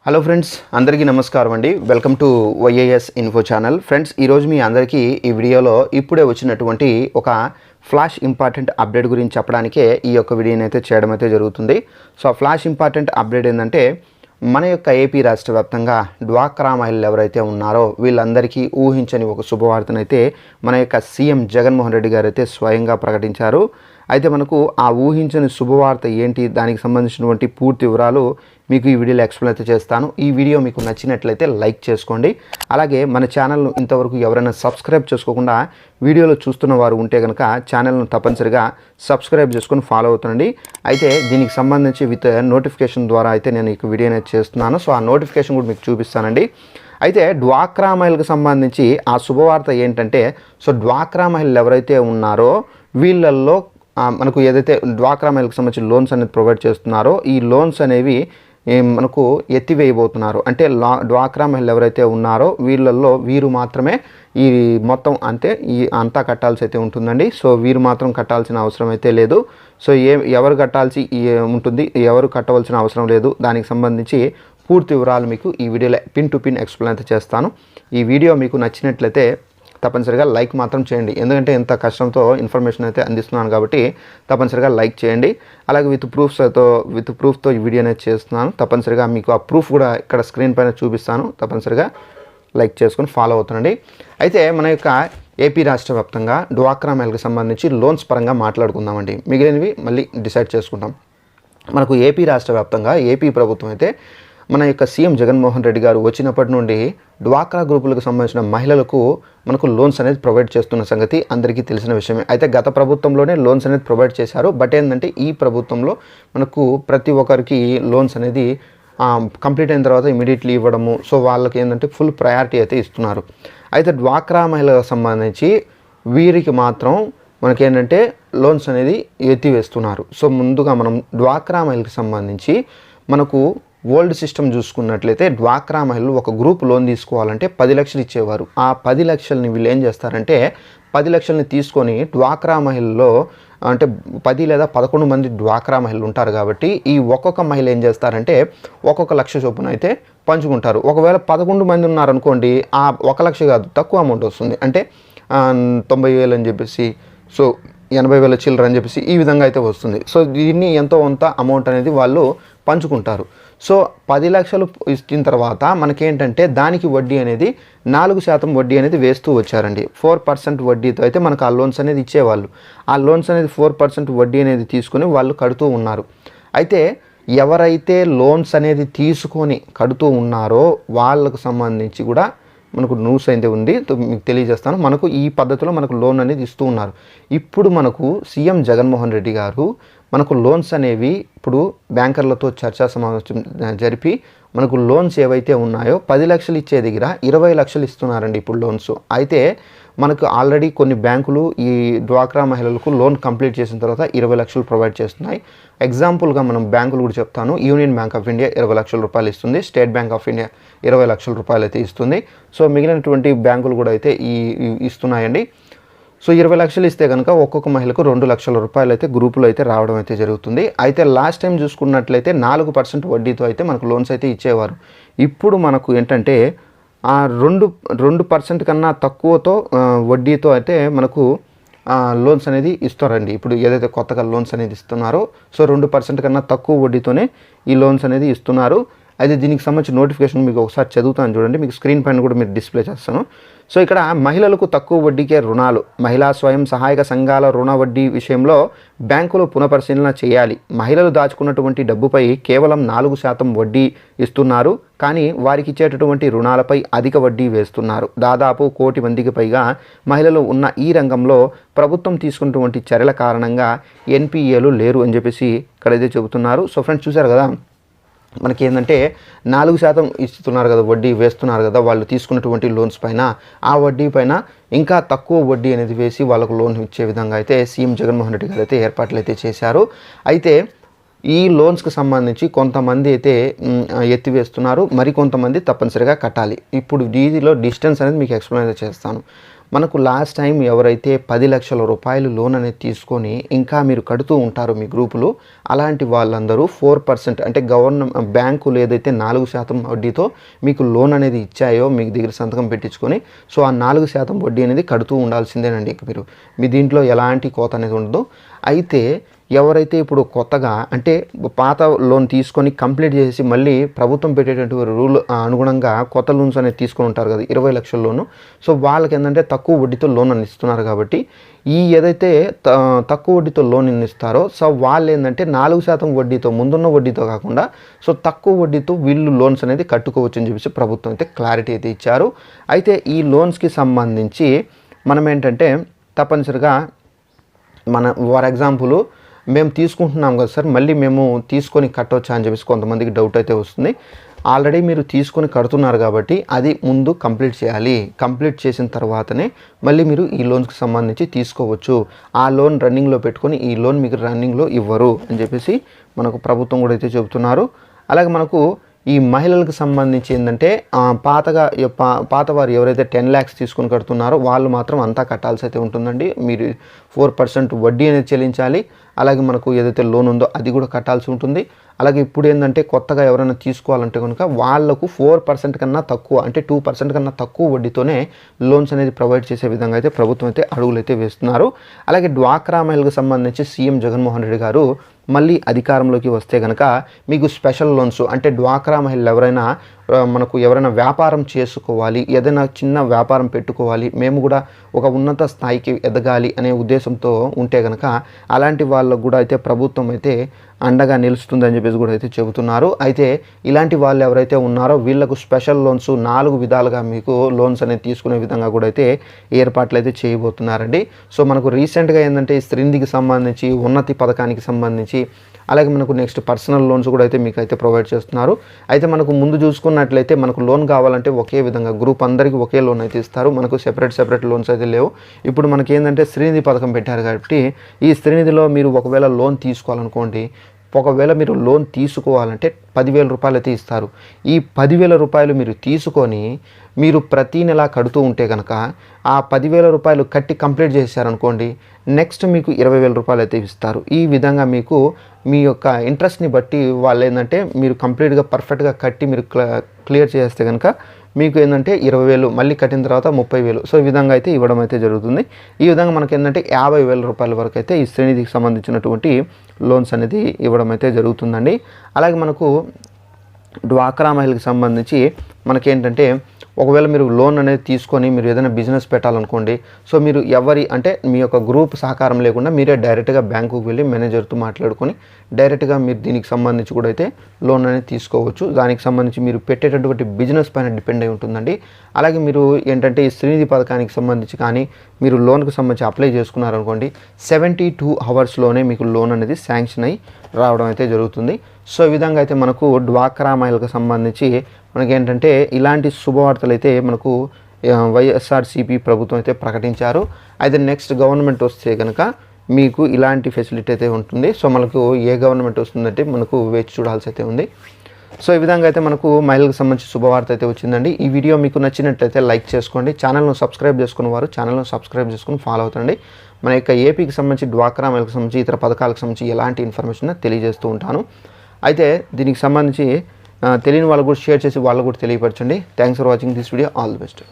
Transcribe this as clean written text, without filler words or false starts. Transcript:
Hello friends, అందరికీ నమస్కారం అండి. Welcome to YAS info channel. Friends, ఈరోజు మీ అందరికీ ఈ వీడియోలో ఇప్పుడే వచ్చినటువంటి ఒక ఫ్లాష్ ఇంపార్టెంట్ అప్డేట్ గురించి చెప్పడానికే ఈ యొక్క వీడియోని అయితే చేయడం అయితే జరుగుతుంది. సో ఆ ఫ్లాష్ ఇంపార్టెంట్ అప్డేట్ ఏంటంటే, మన యొక్క ఏపీ రాష్ట్ర వ్యాప్తంగా డ్వాక్రా మహిళలు ఎవరైతే ఉన్నారో వీళ్ళందరికీ ఊహించని ఒక శుభవార్తనైతే మన యొక్క సీఎం జగన్మోహన్ రెడ్డి గారు అయితే స్వయంగా ప్రకటించారు. అయితే మనకు ఆ ఊహించని శుభవార్త ఏంటి, దానికి సంబంధించినటువంటి పూర్తి వివరాలు మీకు ఈ వీడియోలో ఎక్స్ప్లెయిన్ అయితే చేస్తాను. ఈ వీడియో మీకు నచ్చినట్లయితే లైక్ చేసుకోండి. అలాగే మన ఛానల్ను ఇంతవరకు ఎవరైనా సబ్స్క్రైబ్ చేసుకోకుండా వీడియోలో చూస్తున్న వారు ఉంటే కనుక ఛానల్ను తప్పనిసరిగా సబ్స్క్రైబ్ చేసుకొని ఫాలో అవుతుండండి. అయితే దీనికి సంబంధించి విత్ నోటిఫికేషన్ ద్వారా అయితే నేను ఈ వీడియోని చేస్తున్నాను. సో ఆ నోటిఫికేషన్ కూడా మీకు చూపిస్తానండి. అయితే డ్వాక్రా మహిళలకు సంబంధించి ఆ శుభవార్త ఏంటంటే, సో డ్వాక్రా మహిళలు ఎవరైతే ఉన్నారో వీళ్ళల్లో మనకు ఏదైతే డ్వాక్రా మహిళలకు సంబంధించి లోన్స్ అనేది ప్రొవైడ్ చేస్తున్నారో ఈ లోన్స్ అనేవి మనకు ఎత్తివేయబోతున్నారు. అంటే డ్వాక్రా మహిళలు ఎవరైతే ఉన్నారో వీళ్ళల్లో వీరు మాత్రమే ఈ మొత్తం అంతా కట్టాల్సి అయితే ఉంటుందండి. సో వీరు మాత్రం కట్టాల్సిన అవసరం అయితే లేదు. సో ఎవరు కట్టాల్సి ఉంటుంది, ఎవరు కట్టవలసిన అవసరం లేదు, దానికి సంబంధించి పూర్తి వివరాలు మీకు ఈ వీడియోలో పిన్ టు పిన్ ఎక్స్ప్లెయిన్ అయితే చేస్తాను. ఈ వీడియో మీకు నచ్చినట్లయితే తప్పనిసరిగా లైక్ మాత్రం చేయండి. ఎందుకంటే ఇంత కష్టంతో ఇన్ఫర్మేషన్ అయితే అందిస్తున్నాను కాబట్టి తప్పనిసరిగా లైక్ చేయండి. అలాగే విత్ ప్రూఫ్తో ఈ వీడియో అనేది చేస్తున్నాను. తప్పనిసరిగా మీకు ఆ ప్రూఫ్ కూడా ఇక్కడ స్క్రీన్ పైన చూపిస్తాను. తప్పనిసరిగా లైక్ చేసుకొని ఫాలో అవుతుండండి. అయితే మన యొక్క ఏపీ రాష్ట్ర వ్యాప్తంగా డ్వాక్రా మహిళలకు సంబంధించి లోన్స్ పరంగా మాట్లాడుకుందామండి. మిగిలినవి మళ్ళీ డిసైడ్ చేసుకుంటాం. మనకు ఏపీ రాష్ట్ర వ్యాప్తంగా ఏపీ ప్రభుత్వం అయితే మన యొక్క సీఎం జగన్మోహన్ రెడ్డి గారు వచ్చినప్పటి నుండి డ్వాక్రా గ్రూపులకు సంబంధించిన మహిళలకు మనకు లోన్స్ అనేది ప్రొవైడ్ చేస్తున్న సంగతి అందరికీ తెలిసిన విషయమే. అయితే గత ప్రభుత్వంలోనే లోన్స్ అనేది ప్రొవైడ్ చేశారు. బట్ ఏంటంటే ఈ ప్రభుత్వంలో మనకు ప్రతి ఒక్కరికి లోన్స్ అనేది కంప్లీట్ అయిన తర్వాత ఇమీడియట్లీ ఇవ్వడము. సో వాళ్ళకి ఏంటంటే ఫుల్ ప్రయారిటీ అయితే ఇస్తున్నారు. అయితే డ్వాక్రా మహిళలకు సంబంధించి వీరికి మాత్రం మనకేంటంటే లోన్స్ అనేది ఎత్తివేస్తున్నారు. సో ముందుగా మనం డ్వాక్రా మహిళలకు సంబంధించి మనకు ఓల్డ్ సిస్టమ్ చూసుకున్నట్లయితే డ్వాక్రా మహిళలు ఒక గ్రూప్ లోన్ తీసుకోవాలంటే 10 లక్షలు ఇచ్చేవారు. ఆ 10 లక్షలని వీళ్ళు ఏం చేస్తారంటే 10 లక్షలని తీసుకొని డ్వాక్రా మహిళల్లో అంటే 10 లేదా 11 మంది డ్వాక్రా మహిళలు ఉంటారు కాబట్టి ఈ ఒక్కొక్క మహిళ ఏం చేస్తారంటే ఒక్కొక్క లక్ష చొప్పున అయితే పంచుకుంటారు. ఒకవేళ 11 మంది ఉన్నారనుకోండి, ఆ 1 లక్ష కాదు, తక్కువ అమౌంట్ వస్తుంది. అంటే 90,000 అని చెప్పేసి, సో 80,000 చిల్లర అని చెప్పేసి ఈ విధంగా అయితే వస్తుంది. సో దీన్ని ఎంతో కొంత అమౌంట్ అనేది వాళ్ళు పంచుకుంటారు. సో 10 లక్షలు ఇచ్చిన తర్వాత మనకేంటంటే దానికి వడ్డీ అనేది 4% వడ్డీ అనేది వేస్తూ వచ్చారండి. 4% వడ్డీతో అయితే మనకు ఆ లోన్స్ అనేది ఇచ్చేవాళ్ళు. ఆ లోన్స్ అనేది 4% వడ్డీ అనేది తీసుకొని వాళ్ళు కడుతూ ఉన్నారు. అయితే ఎవరైతే లోన్స్ అనేది తీసుకొని కడుతూ ఉన్నారో వాళ్ళకు సంబంధించి కూడా మనకు న్యూస్ అయితే ఉంది, మీకు తెలియజేస్తాను. మనకు ఈ పద్ధతిలో మనకు లోన్ అనేది ఇస్తూ ఉన్నారు. ఇప్పుడు మనకు సీఎం జగన్మోహన్ రెడ్డి గారు మనకు లోన్స్ అనేవి ఇప్పుడు బ్యాంకర్లతో చర్చా సమావేశం జరిపి మనకు లోన్స్ ఏవైతే ఉన్నాయో 10 లక్షలు ఇచ్చే దగ్గర 20 లక్షలు ఇస్తున్నారండి ఇప్పుడు లోన్స్. అయితే మనకు ఆల్రెడీ కొన్ని బ్యాంకులు ఈ డ్వాక్రా మహిళలకు లోన్ కంప్లీట్ చేసిన తర్వాత 20 లక్షలు ప్రొవైడ్ చేస్తున్నాయి. ఎగ్జాంపుల్గా మనం బ్యాంకులు కూడా చెప్తాను. యూనియన్ బ్యాంక్ ఆఫ్ ఇండియా 20 లక్షల రూపాయలు ఇస్తుంది. స్టేట్ బ్యాంక్ ఆఫ్ ఇండియా 20 లక్షల రూపాయలు అయితే ఇస్తుంది. సో మిగిలినటువంటి బ్యాంకులు కూడా అయితే ఇస్తున్నాయండి. సో 20 లక్షలు ఇస్తే కనుక ఒక్కొక్క మహిళకు 2 లక్షల రూపాయలు అయితే గ్రూపులో అయితే రావడం అయితే జరుగుతుంది. అయితే లాస్ట్ టైం చూసుకున్నట్లయితే 4% వడ్డీతో అయితే మనకు లోన్స్ అయితే ఇచ్చేవారు. ఇప్పుడు మనకు ఏంటంటే 2% కన్నా తక్కువతో వడ్డీతో అయితే మనకు లోన్స్ అనేది ఇస్తారండి. ఇప్పుడు ఏదైతే కొత్తగా లోన్స్ అనేది ఇస్తున్నారో సో 2% కన్నా తక్కువ వడ్డీతోనే ఈ లోన్స్ అనేది ఇస్తున్నారు. అయితే దీనికి సంబంధించిన నోటిఫికేషన్ మీకు ఒకసారి చదువుతాను చూడండి. మీకు స్క్రీన్ పైన కూడా మీరు డిస్ప్లే చేస్తాను. సో ఇక్కడ మహిళలకు తక్కువ వడ్డీకే రుణాలు, మహిళా స్వయం సహాయక సంఘాల రుణ వడ్డీ విషయంలో బ్యాంకులు పునఃపరిశీలన చేయాలి. మహిళలు దాచుకున్నటువంటి డబ్బుపై కేవలం 4% వడ్డీ ఇస్తున్నారు, కానీ వారికి ఇచ్చేటటువంటి రుణాలపై అధిక వడ్డీ వేస్తున్నారు. దాదాపు 1 కోటి మందికి పైగా మహిళలు ఉన్న ఈ రంగంలో ప్రభుత్వం తీసుకున్నటువంటి చర్యల కారణంగా ఎన్పిఏలు లేరు అని చెప్పేసి ఇక్కడైతే చెబుతున్నారు. సో ఫ్రెండ్స్, చూసారు కదా, మనకి ఏంటంటే 4% ఇస్తున్నారు కదా, వడ్డీ వేస్తున్నారు కదా వాళ్ళు తీసుకున్నటువంటి లోన్స్ పైన. ఆ వడ్డీ పైన ఇంకా తక్కువ వడ్డీ అనేది వేసి వాళ్ళకు లోన్ ఇచ్చే విధంగా అయితే సీఎం జగన్మోహన్ రెడ్డి గారు అయితే ఏర్పాట్లు అయితే చేశారు. అయితే ఈ లోన్స్కి సంబంధించి కొంతమంది అయితే ఎత్తివేస్తున్నారు, మరి కొంతమంది తప్పనిసరిగా కట్టాలి. ఇప్పుడు దీనిలో డిస్టెన్స్ అనేది మీకు ఎక్స్ప్లెయిన్ చేస్తాను. మనకు లాస్ట్ టైం ఎవరైతే 10 లక్షల రూపాయలు లోన్ అనేది తీసుకొని ఇంకా మీరు కడుతూ ఉంటారో మీ గ్రూపులు, అలాంటి వాళ్ళందరూ 4% అంటే బ్యాంకులు ఏదైతే 4% వడ్డీతో మీకు లోన్ అనేది ఇచ్చాయో మీకు దగ్గర సంతకం పెట్టించుకొని, సో ఆ 4% వడ్డీ అనేది కడుతూ ఉండాల్సిందేనండి. మీరు మీ దీంట్లో ఎలాంటి కోత అనేది ఉండదు. అయితే ఎవరైతే ఇప్పుడు కొత్తగా అంటే పాత లోన్ తీసుకొని కంప్లీట్ చేసి మళ్ళీ ప్రభుత్వం పెట్టేటువంటి రూల్ అనుగుణంగా కొత్త లోన్స్ అనేది తీసుకొని ఉంటారు కదా, 20 లక్షల లోను, సో వాళ్ళకి ఏంటంటే తక్కువ వడ్డీతో లోన్ అని ఇస్తున్నారు. కాబట్టి ఈ ఏదైతే తక్కువ వడ్డీతో లోన్ ఇస్తారో సో వాళ్ళు ఏంటంటే 4% వడ్డీతో ముందున్న వడ్డీతో కాకుండా సో తక్కువ వడ్డీతో వీళ్ళు లోన్స్ అనేది కట్టుకోవచ్చు అని చెప్పేసి ప్రభుత్వం అయితే క్లారిటీ అయితే ఇచ్చారు. అయితే ఈ లోన్స్కి సంబంధించి మనం ఏంటంటే తప్పనిసరిగా ఫర్ ఎగ్జాంపుల్ మేము తీసుకుంటున్నాం కదా సార్, మళ్ళీ మేము తీసుకొని కట్టవచ్చా అని చెప్పేసి కొంతమందికి డౌట్ అయితే వస్తుంది. ఆల్రెడీ మీరు తీసుకొని కడుతున్నారు కాబట్టి అది ముందు కంప్లీట్ చేయాలి. కంప్లీట్ చేసిన తర్వాతనే మళ్ళీ మీరు ఈ లోన్స్కి సంబంధించి తీసుకోవచ్చు. ఆ లోన్ రన్నింగ్లో పెట్టుకొని ఈ లోన్ మీకు రన్నింగ్లో ఇవ్వరు అని చెప్పేసి మనకు ప్రభుత్వం కూడా అయితే చెబుతున్నారు. అలాగే మనకు ఈ మహిళలకు సంబంధించి ఏంటంటే పాతవారు ఎవరైతే 10 lakhs తీసుకొని కడుతున్నారో వాళ్ళు మాత్రం అంతా కట్టాల్సి అయితే ఉంటుందండి. మీరు 4% వడ్డీ అనేది చెల్లించాలి. అలాగే మనకు ఏదైతే లోన్ ఉందో అది కూడా కట్టాల్సి ఉంటుంది. అలాగే ఇప్పుడు ఏంటంటే కొత్తగా ఎవరైనా తీసుకోవాలంటే కనుక వాళ్ళకు 4% కన్నా తక్కువ అంటే 2% కన్నా తక్కువ వడ్డీతోనే లోన్స్ అనేది ప్రొవైడ్ చేసే విధంగా అయితే ప్రభుత్వం అయితే అడుగులు అయితే వేస్తున్నారు. అలాగే డ్వాక్రా మహిళలకు సంబంధించి సీఎం జగన్మోహన్ రెడ్డి గారు మళ్ళీ అధికారంలోకి వస్తే కనుక మీకు స్పెషల్ లోన్స్ అంటే డ్వాక్రా మహిళలు ఎవరైనా వ్యాపారం చేసుకోవాలి, ఏదైనా చిన్న వ్యాపారం పెట్టుకోవాలి, మేము కూడా ఒక ఉన్నత స్థాయికి ఎదగాలి అనే ఉద్దేశంతో ఉంటే కనుక అలాంటి వాళ్ళకు కూడా అయితే ప్రభుత్వం అయితే అండగా నిలుస్తుందని చెప్పేసి కూడా అయితే చెబుతున్నారు. అయితే ఇలాంటి వాళ్ళు ఎవరైతే ఉన్నారో వీళ్ళకు స్పెషల్ లోన్స్ 4 విధాలుగా మీకు లోన్స్ అనేది తీసుకునే విధంగా కూడా అయితే ఏర్పాట్లు అయితే చేయబోతున్నారండి. సో మనకు రీసెంట్గా ఏంటంటే ఈ స్త్రీనిధికి సంబంధించి ఉన్నతి పథకానికి సంబంధించి అలాగే మనకు నెక్స్ట్ పర్సనల్ లోన్స్ కూడా అయితే మీకు అయితే ప్రొవైడ్ చేస్తున్నారు. అయితే మనకు ముందు చూసుకున్నట్లయితే మనకు లోన్ కావాలంటే ఒకే విధంగా గ్రూప్ అందరికీ ఒకే లోన్ అయితే ఇస్తారు. మనకు సెపరేట్ లోన్స్ అయితే లేవు. ఇప్పుడు మనకి ఏంటంటే స్త్రీనిధి పథకం పెట్టారు కాబట్టి ఈ స్త్రీనిధిలో మీరు ఒకవేళ లోన్ తీసుకోవాలనుకోండి, ఒకవేళ మీరు లోన్ తీసుకోవాలంటే 10,000 రూపాయలు అయితే ఇస్తారు. ఈ 10,000 రూపాయలు మీరు తీసుకొని మీరు ప్రతీ నెల కడుతూ ఉంటే కనుక ఆ 10,000 రూపాయలు కట్టి కంప్లీట్ చేశారనుకోండి, నెక్స్ట్ మీకు 20,000 రూపాయలు అయితే ఇస్తారు. ఈ విధంగా మీకు మీ యొక్క ఇంట్రెస్ట్ని బట్టి వాళ్ళు ఏంటంటే మీరు కంప్లీట్గా పర్ఫెక్ట్గా కట్టి మీరు క్లియర్ చేస్తే కనుక మీకు ఏంటంటే 20,000 మళ్ళీ కట్టిన తర్వాత 30,000 సో ఈ విధంగా అయితే ఇవ్వడం అయితే జరుగుతుంది. ఈ విధంగా మనకి ఏంటంటే 50,000 రూపాయల వరకు అయితే ఈ శ్రేణికి సంబంధించినటువంటి లోన్స్ అనేది ఇవ్వడం అయితే జరుగుతుందండి. అలాగే మనకు డ్వాక్రా మహిళకి సంబంధించి మనకేంటంటే ఒకవేళ మీరు లోన్ అనేది తీసుకొని మీరు ఏదైనా బిజినెస్ పెట్టాలనుకోండి, సో మీరు అంటే మీ యొక్క గ్రూప్ సహకారం లేకుండా మీరే డైరెక్ట్గా బ్యాంకుకి వెళ్ళి మేనేజర్తో మాట్లాడుకొని డైరెక్ట్గా మీరు దీనికి సంబంధించి కూడా అయితే లోన్ అనేది తీసుకోవచ్చు. దానికి సంబంధించి మీరు పెట్టేటటువంటి బిజినెస్ పైన డిపెండ్ అయి ఉంటుందండి. అలాగే మీరు ఏంటంటే ఈ శ్రీనిధి పథకానికి సంబంధించి కానీ మీరు లోన్కి సంబంధించి అప్లై చేసుకున్నారనుకోండి 72 అవర్స్లోనే మీకు లోన్ అనేది శాంక్షన్ అయ్యి రావడం అయితే జరుగుతుంది. సో ఈ విధంగా అయితే మనకు డ్వాక్రా మహిళలకు సంబంధించి మనకేంటంటే ఇలాంటి శుభవార్తలు అయితే మనకు వైఎస్ఆర్సీపీ ప్రభుత్వం అయితే ప్రకటించారు. అయితే నెక్స్ట్ గవర్నమెంట్ వస్తే కనుక మీకు ఇలాంటి ఫెసిలిటీ అయితే ఉంటుంది. సో మనకు ఏ గవర్నమెంట్ వస్తుందంటే మనకు వేచి చూడాల్సి అయితే ఉంది. సో ఈ విధంగా అయితే మనకు మహిళలకు సంబంధించి శుభవార్త అయితే వచ్చిందండి. ఈ వీడియో మీకు నచ్చినట్లయితే లైక్ చేసుకోండి. ఛానల్ను సబ్స్క్రైబ్ చేసుకున్న వారు ఛానల్ను సబ్స్క్రైబ్ చేసుకుని ఫాలో అవుతండి. మన యొక్క ఏపీకి సంబంధించి డ్వాక్రా మహిళలకు సంబంధించి ఇతర పథకాలకు సంబంధించి ఎలాంటి ఇన్ఫర్మేషన్ తెలియజేస్తూ ఉంటాను. అయితే దీనికి సంబంధించి తెలియని వాళ్ళు కూడా షేర్ చేసి వాళ్ళు కూడా తెలియపరచండి. Thanks for watching this video. All the best.